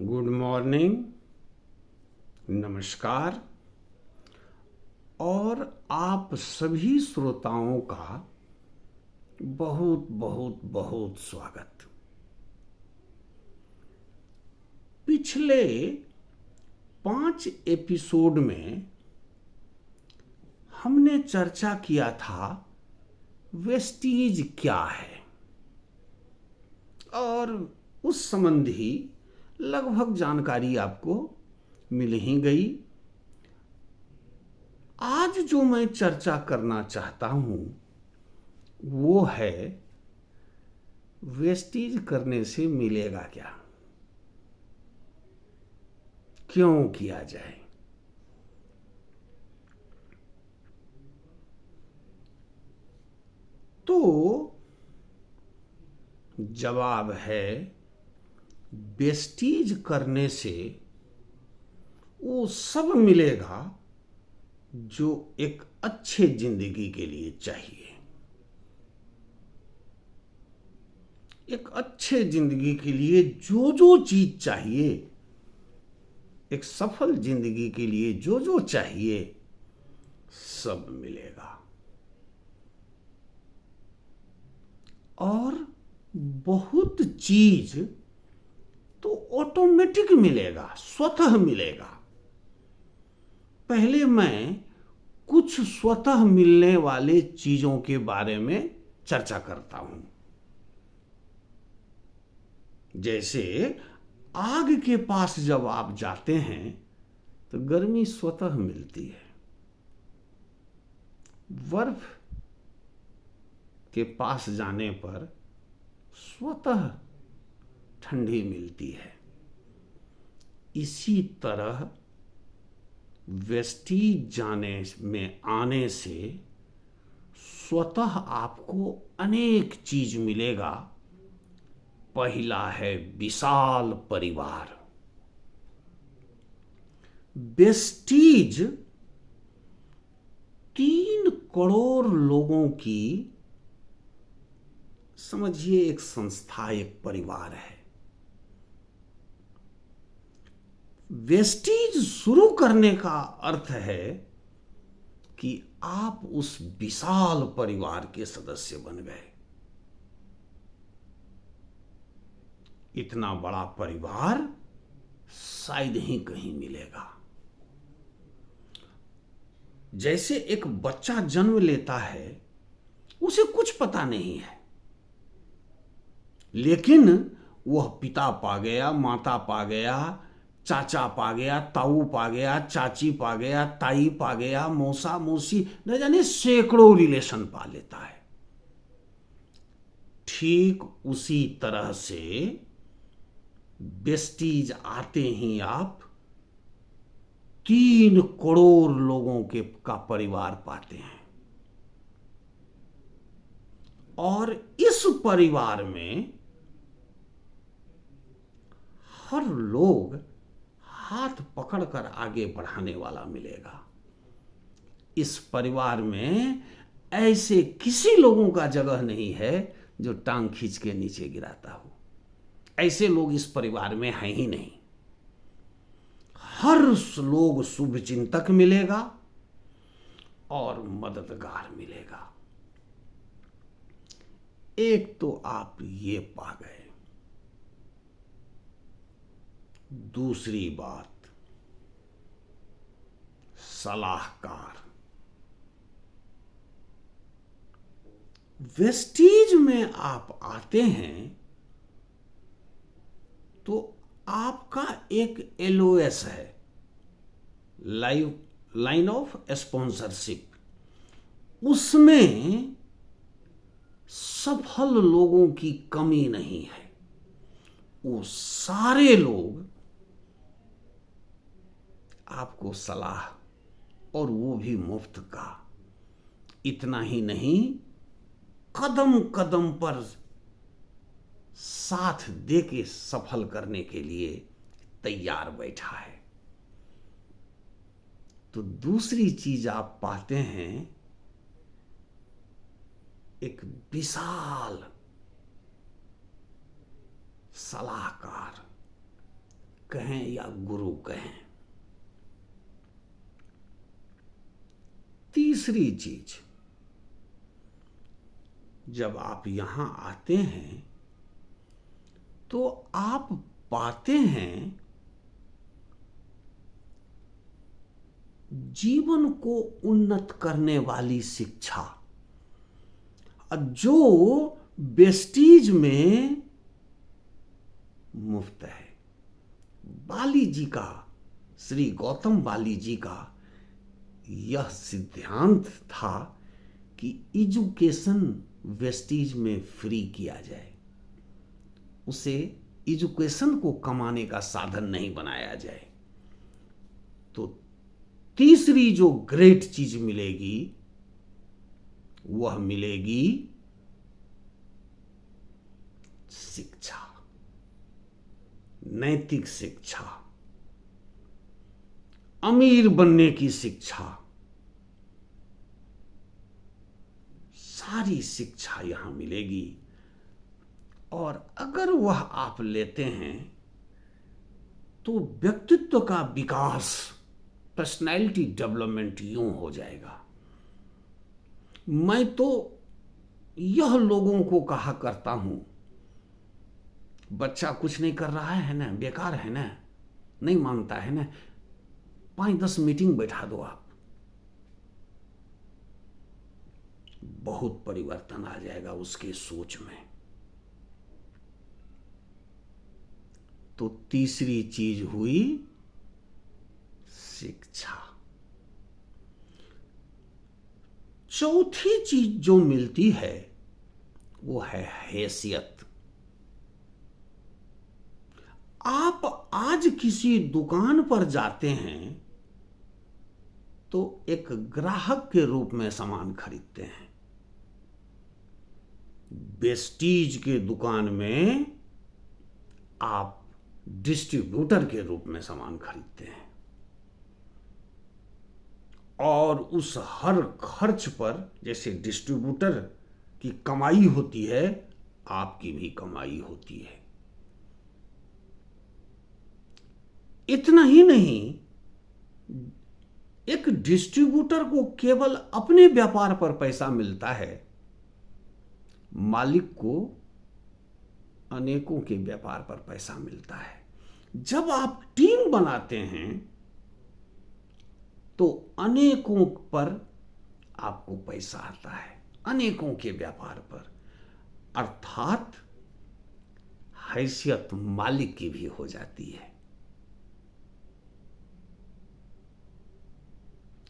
Good morning, नमस्कार और आप सभी श्रोताओं का बहुत बहुत बहुत स्वागत। पिछले 5 एपिसोड में हमने चर्चा किया था वेस्टीज क्या है और उस संबंधी लगभग जानकारी आपको मिल ही गई। आज जो मैं चर्चा करना चाहता हूं वो है वेस्टीज करने से मिलेगा क्या, क्यों किया जाए। तो जवाब है, वेस्टीज करने से वो सब मिलेगा जो एक अच्छे जिंदगी के लिए चाहिए। एक अच्छे जिंदगी के लिए जो जो चीज चाहिए, एक सफल जिंदगी के लिए जो जो चाहिए, सब मिलेगा और बहुत चीज तो ऑटोमेटिक मिलेगा, स्वतः मिलेगा। पहले मैं कुछ स्वतः मिलने वाले चीजों के बारे में चर्चा करता हूं। जैसे आग के पास जब आप जाते हैं तो गर्मी स्वतः मिलती है, बर्फ के पास जाने पर स्वतः ठंडी मिलती है। इसी तरह वेस्टीज जाने में आने से स्वतः आपको अनेक चीज मिलेगा। पहला है विशाल परिवार। वेस्टीज 3 करोड़ लोगों की, समझिए, एक संस्था, एक परिवार है। वेस्टीज शुरू करने का अर्थ है कि आप उस विशाल परिवार के सदस्य बन गए। इतना बड़ा परिवार शायद ही कहीं मिलेगा। जैसे एक बच्चा जन्म लेता है, उसे कुछ पता नहीं है, लेकिन वह पिता पा गया, माता पा गया, चाचा पा गया, ताऊ पा गया, चाची पा गया, ताई पा गया, मौसा मौसी, न जाने सैकड़ों रिलेशन पा लेता है। ठीक उसी तरह से वेस्टीज आते ही आप 3 करोड़ लोगों का परिवार पाते हैं और इस परिवार में हर लोग हाथ पकड़कर आगे बढ़ाने वाला मिलेगा। इस परिवार में ऐसे किसी लोगों का जगह नहीं है जो टांग खींच के नीचे गिराता हो। ऐसे लोग इस परिवार में हैं ही नहीं। हर लोग शुभ चिंतक मिलेगा और मददगार मिलेगा। एक तो आप ये पा गए। दूसरी बात, सलाहकार। वेस्टीज में आप आते हैं तो आपका एक एलओएस है, लाइन ऑफ स्पॉन्सरशिप। उसमें सफल लोगों की कमी नहीं है। वो सारे लोग आपको सलाह, और वो भी मुफ्त का। इतना ही नहीं, कदम कदम पर साथ दे के सफल करने के लिए तैयार बैठा है। तो दूसरी चीज आप पाते हैं, एक विशाल सलाहकार, कहें या गुरु कहें। तीसरी चीज, जब आप यहां आते हैं तो आप पाते हैं जीवन को उन्नत करने वाली शिक्षा, जो वेस्टीज में मुफ्त है। बाली जी का, श्री गौतम बाली जी का यह सिद्धांत था कि एजुकेशन वेस्टीज में फ्री किया जाए, उसे एजुकेशन को कमाने का साधन नहीं बनाया जाए। तो तीसरी जो ग्रेट चीज मिलेगी वह मिलेगी शिक्षा, नैतिक शिक्षा, अमीर बनने की शिक्षा। सारी शिक्षा यहां मिलेगी, और अगर वह आप लेते हैं तो व्यक्तित्व का विकास, पर्सनैलिटी डेवलपमेंट यूं हो जाएगा। मैं तो यह लोगों को कहा करता हूं, बच्चा कुछ नहीं कर रहा है ना, बेकार है ना, नहीं मानता है ना, 5-10 मीटिंग बैठा दो आप, बहुत परिवर्तन आ जाएगा उसके सोच में। तो तीसरी चीज हुई शिक्षा। चौथी चीज जो मिलती है वो है हैसियत। आप आज किसी दुकान पर जाते हैं तो एक ग्राहक के रूप में सामान खरीदते हैं। वेस्टीज के दुकान में आप डिस्ट्रीब्यूटर के रूप में सामान खरीदते हैं, और उस हर खर्च पर जैसे डिस्ट्रीब्यूटर की कमाई होती है, आपकी भी कमाई होती है। इतना ही नहीं, एक डिस्ट्रीब्यूटर को केवल अपने व्यापार पर पैसा मिलता है, मालिक को अनेकों के व्यापार पर पैसा मिलता है। जब आप टीम बनाते हैं तो अनेकों पर आपको पैसा आता है, अनेकों के व्यापार पर, अर्थात हैसियत मालिक की भी हो जाती है।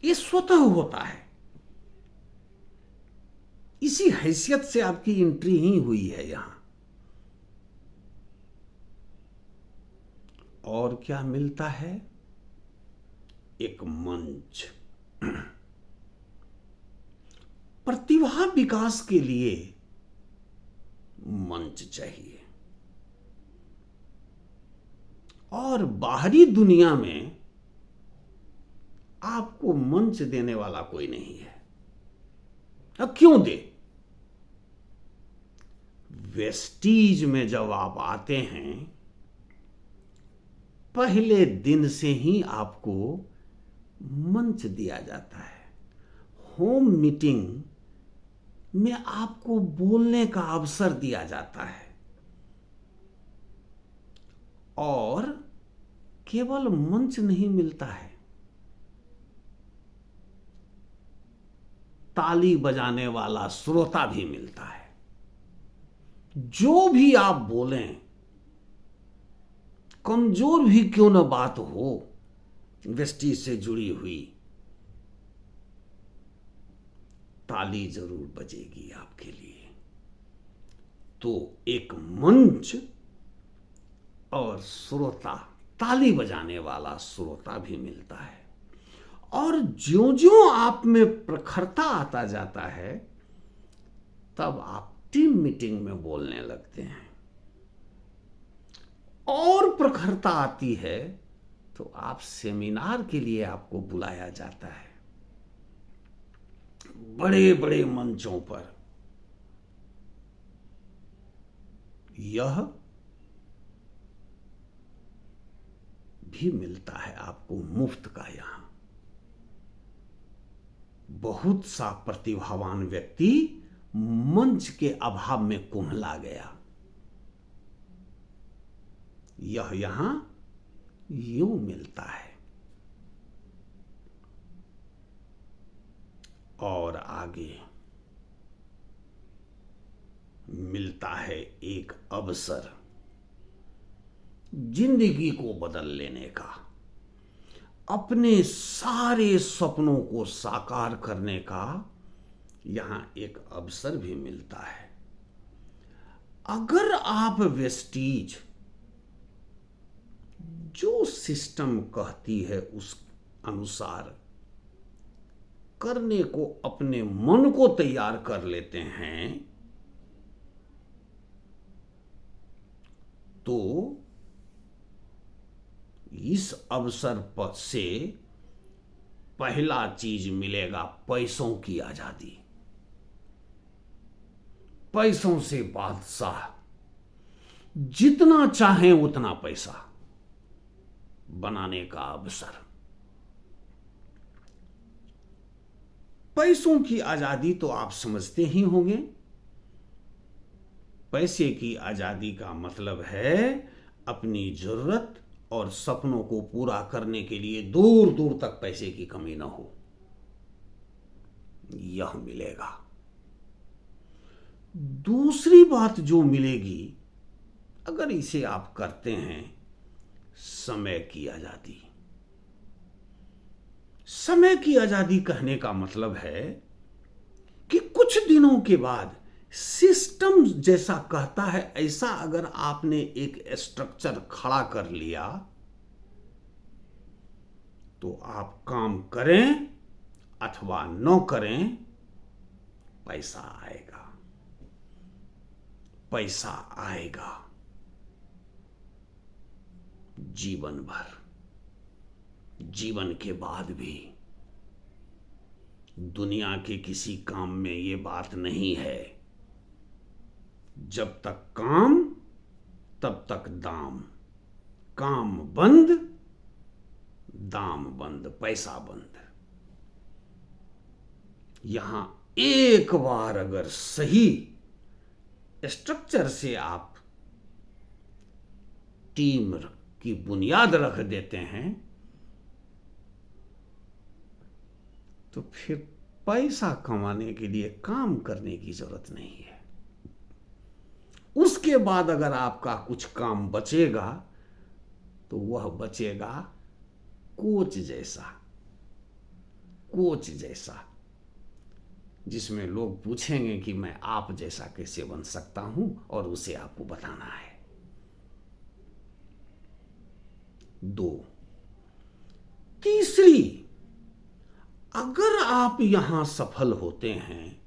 ये स्वतः होता है, इसी हैसियत से आपकी एंट्री ही हुई है यहां। और क्या मिलता है? एक मंच। प्रतिभा विकास के लिए मंच चाहिए, और बाहरी दुनिया में आपको मंच देने वाला कोई नहीं है। अब क्यों दे? वेस्टीज में जब आप आते हैं, पहले दिन से ही आपको मंच दिया जाता है। होम मीटिंग में आपको बोलने का अवसर दिया जाता है, और केवल मंच नहीं मिलता है, ताली बजाने वाला श्रोता भी मिलता है। जो भी आप बोलें, कमजोर भी क्यों न बात हो वेस्टीज से जुड़ी हुई, ताली जरूर बजेगी आपके लिए। तो एक मंच और श्रोता, ताली बजाने वाला श्रोता भी मिलता है। और ज्यों-ज्यों आप में प्रखरता आता जाता है, तब आप टीम मीटिंग में बोलने लगते हैं। और प्रखरता आती है तो आप सेमिनार के लिए आपको बुलाया जाता है, बड़े बड़े मंचों पर। यह भी मिलता है आपको मुफ्त का। यहां बहुत सा प्रतिभावान व्यक्ति मंच के अभाव में कुम्हला गया। यह यहां यूं मिलता है। और आगे मिलता है एक अवसर जिंदगी को बदल लेने का, अपने सारे सपनों को साकार करने का यहां एक अवसर भी मिलता है। अगर आप वेस्टीज जो सिस्टम कहती है उस अनुसार करने को अपने मन को तैयार कर लेते हैं तो इस अवसर पर से पहला चीज मिलेगा पैसों की आजादी। पैसों से बादशाह, जितना चाहें उतना पैसा बनाने का अवसर। पैसों की आजादी तो आप समझते ही होंगे। पैसे की आजादी का मतलब है अपनी जरूरत और सपनों को पूरा करने के लिए दूर दूर तक पैसे की कमी न हो, यह मिलेगा। दूसरी बात जो मिलेगी अगर इसे आप करते हैं, समय की आजादी। समय की आजादी कहने का मतलब है कि कुछ दिनों के बाद सिस्टम जैसा कहता है ऐसा अगर आपने एक स्ट्रक्चर खड़ा कर लिया तो आप काम करें अथवा न करें, पैसा आएगा। पैसा आएगा जीवन भर, जीवन के बाद भी। दुनिया के किसी काम में ये बात नहीं है, जब तक काम तब तक दाम, काम बंद दाम बंद, पैसा बंद। यहां एक बार अगर सही स्ट्रक्चर से आप टीम की बुनियाद रख देते हैं तो फिर पैसा कमाने के लिए काम करने की जरूरत नहीं है। उसके बाद अगर आपका कुछ काम बचेगा तो वह बचेगा कोच जैसा, कोच जैसा, जिसमें लोग पूछेंगे कि मैं आप जैसा कैसे बन सकता हूं और उसे आपको बताना है। 2, तीसरी, अगर आप यहां सफल होते हैं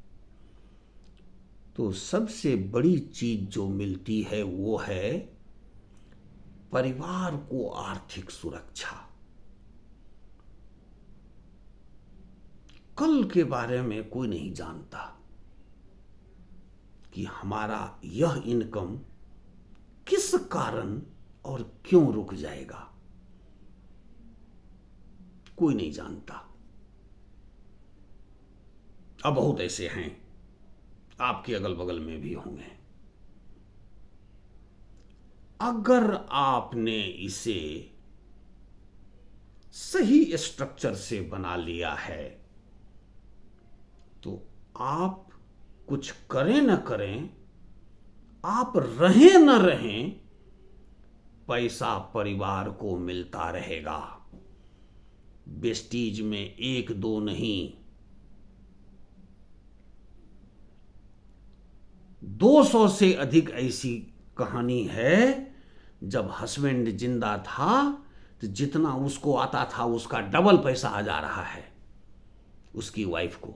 तो सबसे बड़ी चीज जो मिलती है वो है परिवार को आर्थिक सुरक्षा। कल के बारे में कोई नहीं जानता कि हमारा यह इनकम किस कारण और क्यों रुक जाएगा, कोई नहीं जानता। अब बहुत ऐसे हैं, आपके अगल बगल में भी होंगे। अगर आपने इसे सही स्ट्रक्चर से बना लिया है तो आप कुछ करें न करें, आप रहें न रहें, पैसा परिवार को मिलता रहेगा। वेस्टीज में 1-2 नहीं, 200 से अधिक ऐसी कहानी है जब हस्बैंड जिंदा था तो जितना उसको आता था उसका डबल पैसा आ जा रहा है उसकी वाइफ को,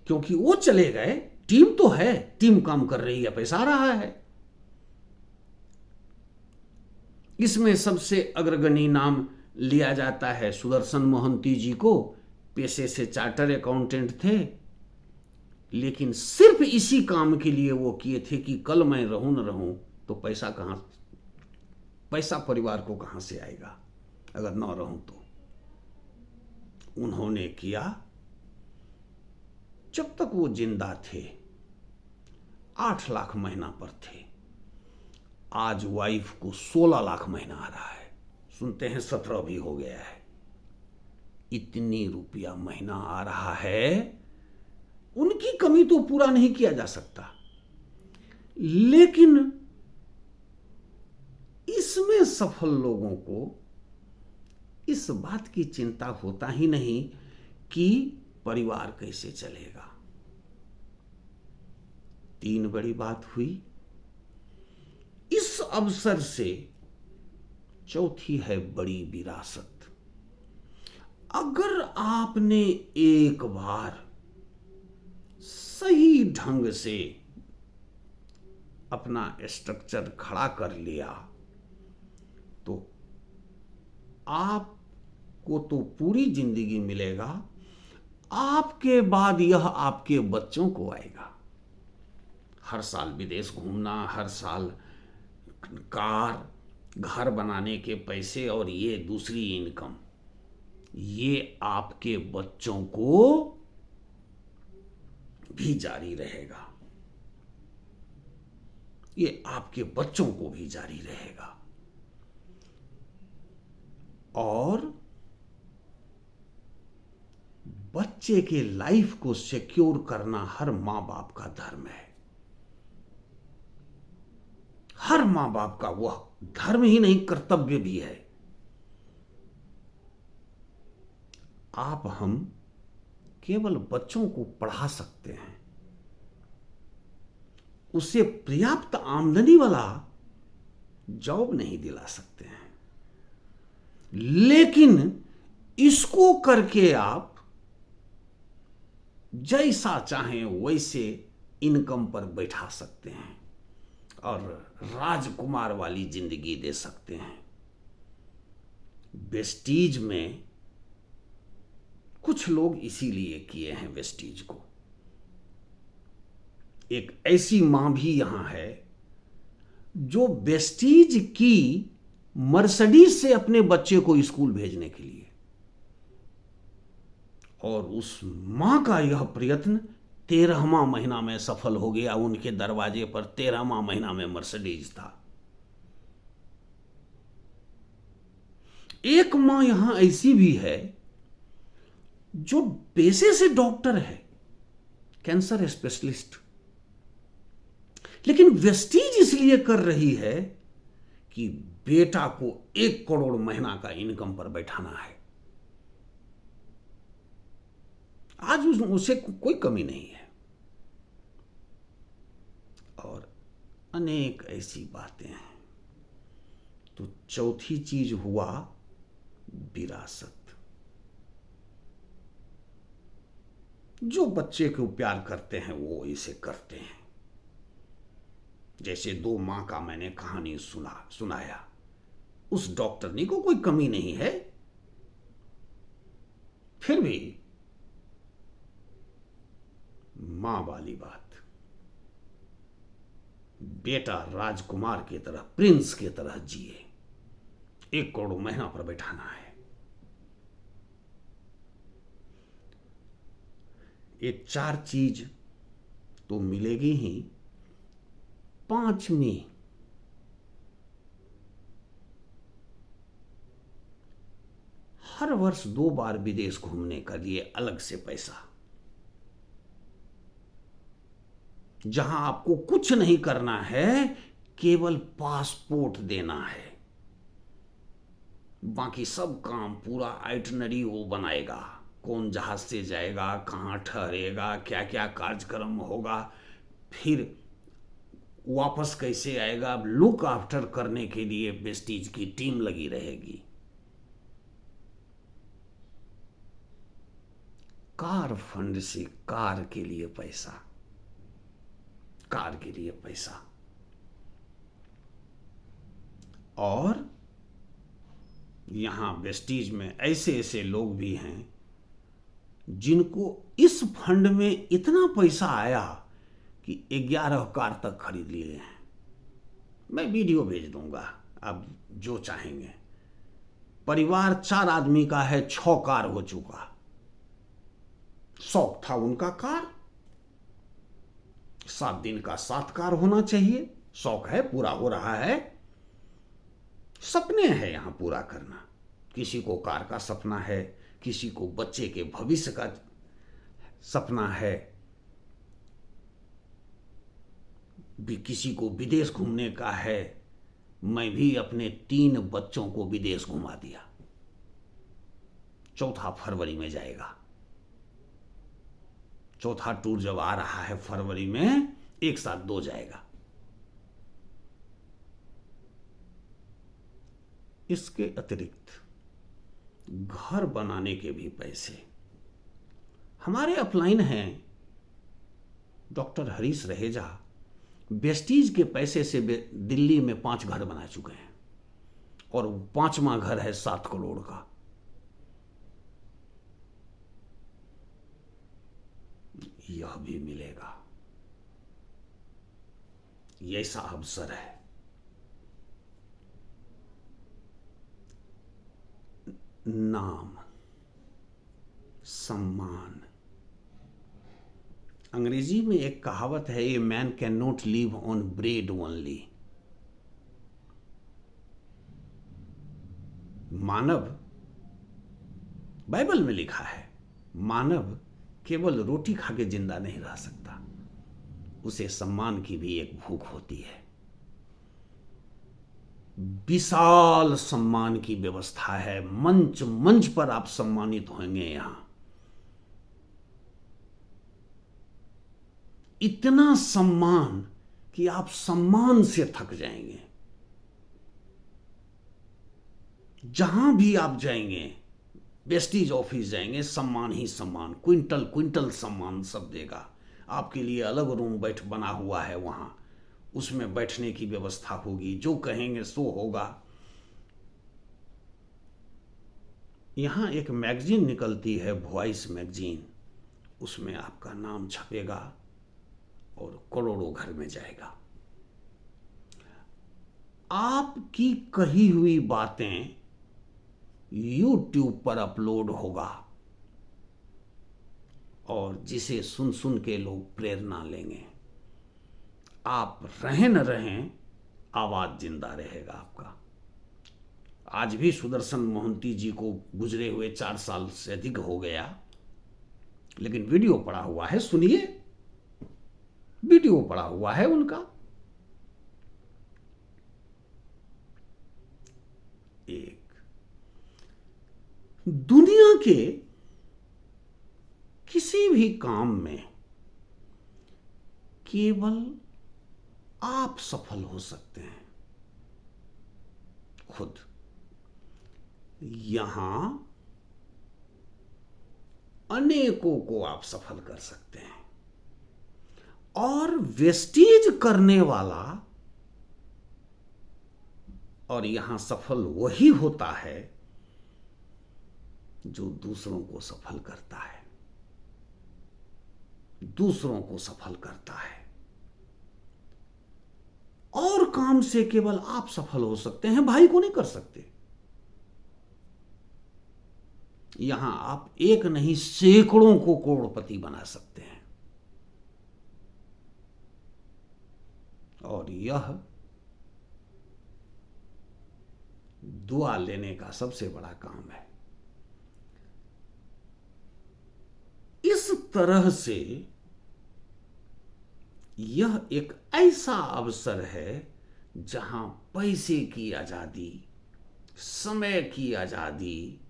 क्योंकि वो चले गए। टीम तो है, टीम काम कर रही है, पैसा आ रहा है। इसमें सबसे अग्रगणी नाम लिया जाता है सुदर्शन मोहंती जी को। पेशे से चार्टर अकाउंटेंट थे, लेकिन सिर्फ इसी काम के लिए वो किए थे कि कल मैं रहूं न रहूं तो पैसा कहां पैसा परिवार को कहाँ से आएगा अगर न रहूं तो। उन्होंने किया, जब तक वो जिंदा थे 8 लाख महीना पर थे, आज वाइफ को 16 लाख महीना आ रहा है, सुनते हैं 17 भी हो गया है। इतनी रुपया महीना आ रहा है, उनकी कमी तो पूरा नहीं किया जा सकता, लेकिन इसमें सफल लोगों को इस बात की चिंता होता ही नहीं कि परिवार कैसे चलेगा। 3 बड़ी बात हुई। इस अवसर से चौथी है बड़ी विरासत। अगर आपने एक बार सही ढंग से अपना स्ट्रक्चर खड़ा कर लिया तो आपको तो पूरी जिंदगी मिलेगा, आपके बाद यह आपके बच्चों को आएगा। हर साल विदेश घूमना, हर साल कार, घर बनाने के पैसे और ये दूसरी इनकम, ये आपके बच्चों को भी जारी रहेगा, ये आपके बच्चों को भी जारी रहेगा। और बच्चे के लाइफ को सिक्योर करना हर मां बाप का धर्म है। हर मां बाप का वह धर्म ही नहीं, कर्तव्य भी है। आप हम केवल बच्चों को पढ़ा सकते हैं, उसे पर्याप्त आमदनी वाला जॉब नहीं दिला सकते हैं, लेकिन इसको करके आप जैसा चाहें वैसे इनकम पर बैठा सकते हैं और राजकुमार वाली जिंदगी दे सकते हैं। वेस्टीज में कुछ लोग इसीलिए किए हैं वेस्टीज को। एक ऐसी मां भी यहां है जो वेस्टीज की मर्सिडीज से अपने बच्चे को स्कूल भेजने के लिए, और उस मां का यह प्रयत्न 13वां महीना में सफल हो गया। उनके दरवाजे पर 13वां महीना में मर्सिडीज था। एक मां यहां ऐसी भी है जो पेशे से डॉक्टर है, कैंसर स्पेशलिस्ट, लेकिन वेस्टीज इसलिए कर रही है कि बेटा को 1 करोड़ महीना का इनकम पर बैठाना है। आज उसे कोई कमी नहीं है। और अनेक ऐसी बातें हैं। तो चौथी चीज हुआ विरासत। जो बच्चे को प्यार करते हैं वो इसे करते हैं। जैसे 2 मां का मैंने कहानी सुनाया, उस डॉक्टरनी को कोई कमी नहीं है, फिर भी मां वाली बात, बेटा राजकुमार की तरह, प्रिंस की तरह जिए, 1 करोड़ महीना पर बैठाना है। ये 4 चीज तो मिलेगी ही। 5वीं, हर वर्ष 2 बार विदेश घूमने के लिए अलग से पैसा, जहां आपको कुछ नहीं करना है, केवल पासपोर्ट देना है, बाकी सब काम पूरा आइटनरी वो बनाएगा। कौन जहाज से जाएगा, कहां ठहरेगा, क्या क्या कार्यक्रम होगा, फिर वापस कैसे आएगा, लुक आफ्टर करने के लिए वेस्टीज की टीम लगी रहेगी। कार फंड से कार के लिए पैसा, कार के लिए पैसा। और यहां वेस्टीज में ऐसे ऐसे लोग भी हैं जिनको इस फंड में इतना पैसा आया कि 11 कार तक खरीद लिए हैं। मैं वीडियो भेज दूंगा, अब जो चाहेंगे। परिवार 4 आदमी का है, 6 कार हो चुका। शौक था उनका कार, 7 दिन का 7 कार होना चाहिए। शौक है, पूरा हो रहा है। सपने हैं यहां पूरा करना। किसी को कार का सपना है, किसी को बच्चे के भविष्य का सपना है, किसी को विदेश घूमने का है। मैं भी अपने 3 बच्चों को विदेश घुमा दिया। चौथा फरवरी में जाएगा। चौथा टूर जब आ रहा है फरवरी में, एक साथ 2 जाएगा। इसके अतिरिक्त घर बनाने के भी पैसे हमारे अपलाइन हैं। डॉक्टर हरीश रहेजा वेस्टीज के पैसे से दिल्ली में 5 घर बना चुके हैं, और 5वां घर है 7 करोड़ का। यह भी मिलेगा। ऐसा अवसर है। नाम, सम्मान। अंग्रेजी में एक कहावत है, a man can not live on bread only. Manav, Bible में लिखा है, मानव केवल रोटी खा के जिंदा नहीं रह सकता, उसे सम्मान की भी एक भूख होती है। विशाल सम्मान की व्यवस्था है। मंच मंच पर आप सम्मानित होंगे। यहां इतना सम्मान कि आप सम्मान से थक जाएंगे। जहां भी आप जाएंगे, वेस्टीज ऑफिस जाएंगे, सम्मान ही सम्मान, क्विंटल क्विंटल सम्मान सब देगा। आपके लिए अलग रूम बना हुआ है वहां, उसमें बैठने की व्यवस्था होगी। जो कहेंगे सो होगा। यहां एक मैगजीन निकलती है, वॉइस मैगजीन, उसमें आपका नाम छपेगा और करोड़ों घर में जाएगा। आपकी कही हुई बातें YouTube पर अपलोड होगा, और जिसे सुन सुन के लोग प्रेरणा लेंगे। आप रहें न रहें, आवाज जिंदा रहेगा आपका। आज भी सुदर्शन मोहंती जी को गुजरे हुए 4 साल से अधिक हो गया, लेकिन वीडियो पड़ा हुआ है, सुनिए। वीडियो पड़ा हुआ है उनका। एक दुनिया के किसी भी काम में केवल आप सफल हो सकते हैं, खुद। यहां अनेकों को आप सफल कर सकते हैं, और वेस्टीज करने वाला, और यहां सफल वही होता है जो दूसरों को सफल करता है, दूसरों को सफल करता है। और काम से केवल आप सफल हो सकते हैं, भाई को नहीं कर सकते। यहां आप एक नहीं, सैकड़ों को करोड़पति बना सकते हैं। और यह दुआ लेने का सबसे बड़ा काम है। इस तरह से यह एक ऐसा अवसर है जहां पैसे की आजादी, समय की आजादी,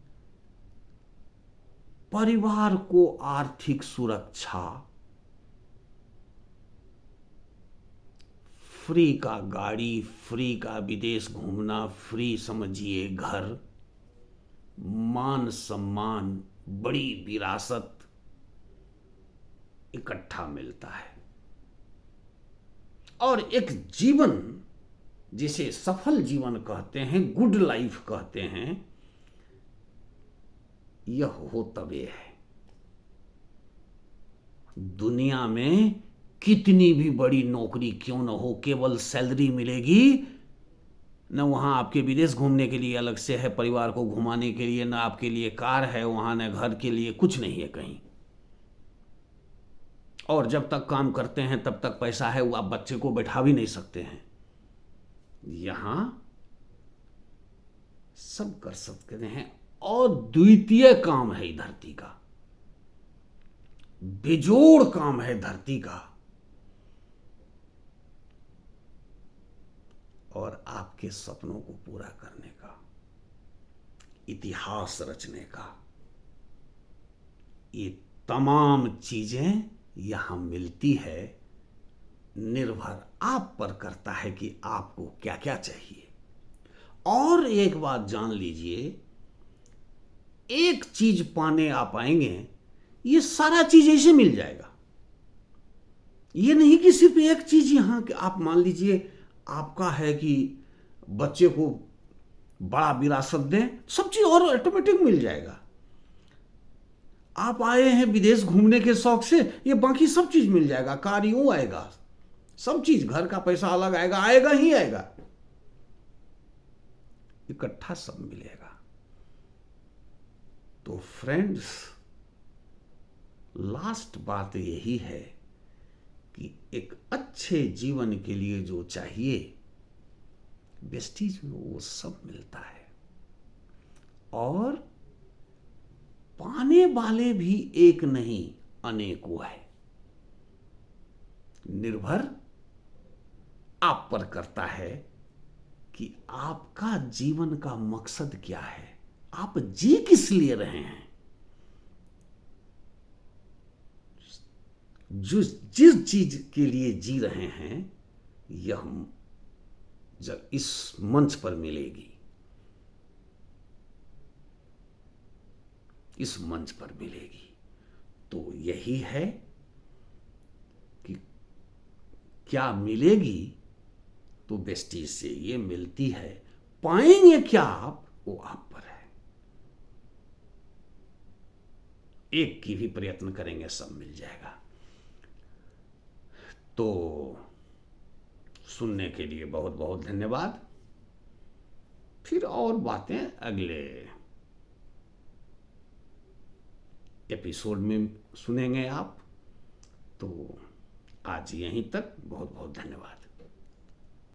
परिवार को आर्थिक सुरक्षा, फ्री का गाड़ी, फ्री का विदेश घूमना, फ्री समझिए घर, मान सम्मान, बड़ी विरासत इकट्ठा मिलता है। और एक जीवन जिसे सफल जीवन कहते हैं, गुड लाइफ कहते हैं, यह हो तबे है। दुनिया में कितनी भी बड़ी नौकरी क्यों न हो, केवल सैलरी मिलेगी न वहाँ आपके विदेश घूमने के लिए अलग से है परिवार को घुमाने के लिए, न आपके लिए कार है वहाँ, न घर के लिए, कुछ नहीं है कहीं। और जब तक काम करते हैं तब तक पैसा है, वो आप बच्चे को बैठा भी नहीं सकते हैं। यहाँ सब कर सकते हैं। और द्वितीय काम है धरती का, बेजोड़ काम है धरती का, और आपके सपनों को पूरा करने का, इतिहास रचने का। ये तमाम चीजें यहां मिलती है। निर्भर आप पर करता है कि आपको क्या क्या चाहिए। और एक बात जान लीजिए, एक चीज पाने आप आएंगे, ये सारा चीज ऐसे मिल जाएगा। ये नहीं कि सिर्फ एक चीज यहां आप मान लीजिए आपका है कि बच्चे को बड़ा विरासत दें, सब चीज और ऑटोमेटिक मिल जाएगा। आप आए हैं विदेश घूमने के शौक से, ये बाकी सब चीज मिल जाएगा। कार यूं आएगा, सब चीज, घर का पैसा अलग आएगा, आएगा ही आएगा, इकट्ठा सब मिलेगा। तो फ्रेंड्स, लास्ट बात यही है कि एक अच्छे जीवन के लिए जो चाहिए वेस्टीज में वो सब मिलता है। और पाने वाले भी एक नहीं अनेकों है। निर्भर आप पर करता है कि आपका जीवन का मकसद क्या है, आप जी किस लिए रहे हैं। जिस चीज के लिए जी रहे हैं, यह हम जब इस मंच पर मिलेगी, इस मंच पर मिलेगी। तो यही है कि क्या मिलेगी, तो वेस्टीज से ये मिलती है। पाएंगे क्या आप, वो आप पर है। एक की भी प्रयत्न करेंगे, सब मिल जाएगा। तो सुनने के लिए बहुत बहुत धन्यवाद। फिर और बातें अगले एपिसोड में सुनेंगे आप। तो आज यहीं तक, बहुत बहुत धन्यवाद।